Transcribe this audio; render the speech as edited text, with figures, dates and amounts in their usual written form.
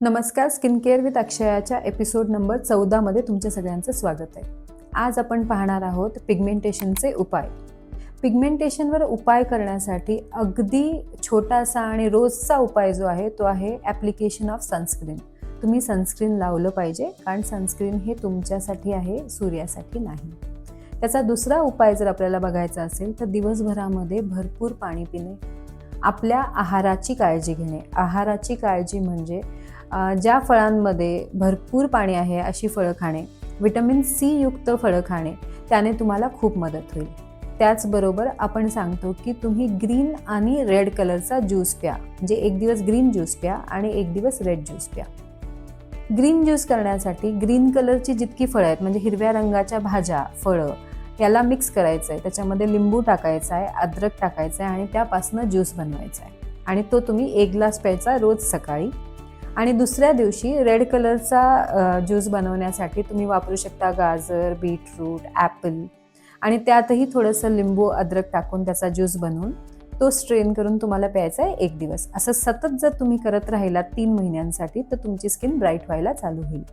नमस्कार, skin care with अक्षयाच्या episode number 14 मध्ये तुमच्या सगळ्यांचं स्वागत आहे. आज आपण पाहणार आहोत पिगमेंटेशनचे उपाय. पिगमेंटेशनवर उपाय करण्यासाठी अगदी छोटासा आणि रोजचा उपाय जो आहे तो आहे ॲप्लिकेशन ऑफ सनस्क्रीन. तुम्ही सनस्क्रीन लावलं पाहिजे, कारण सनस्क्रीन हे तुमच्यासाठी आहे, सूर्यासाठी नाही. त्याचा दुसरा उपाय जर आपल्याला बघायचा असेल तर दिवसभरामध्ये भरपूर पाणी पिणे, आपल्या आहाराची काळजी घेणे. आहाराची काळजी म्हणजे ज्या फळांमध्ये भरपूर पाणी आहे अशी फळं खाणे, व्हिटॅमिन सी युक्त फळं खाणे, त्याने तुम्हाला खूप मदत होईल. त्याचबरोबर आपण सांगतो की तुम्ही ग्रीन आणि रेड कलरचा ज्यूस प्या, म्हणजे एक दिवस ग्रीन ज्यूस प्या आणि एक दिवस रेड ज्यूस प्या. ग्रीन ज्यूस करण्यासाठी ग्रीन कलरची जितकी फळं आहेत, म्हणजे हिरव्या रंगाच्या भाज्या, फळं, याला मिक्स करायचं आहे. त्याच्यामध्ये लिंबू टाकायचा आहे, अद्रक टाकायचं आहे आणि त्यापासून ज्यूस बनवायचा आहे आणि तो तुम्ही 1 ग्लास प्यायचा रोज सकाळी. आणि दुसऱ्या दिवशी रेड कलरचा ज्यूस बनवण्यासाठी तुम्ही वापरू शकता गाजर, बीटरूट, ॲपल आणि त्यातही थोडंसं लिंबू, अद्रक टाकून त्याचा ज्यूस बनवून तो स्ट्रेन करून तुम्हाला प्यायचा आहे 1 दिवस. असं सतत जर तुम्ही करत राहिलात 3 महिन्यांसाठी तर तुमची स्किन ब्राईट व्हायला चालू होईल.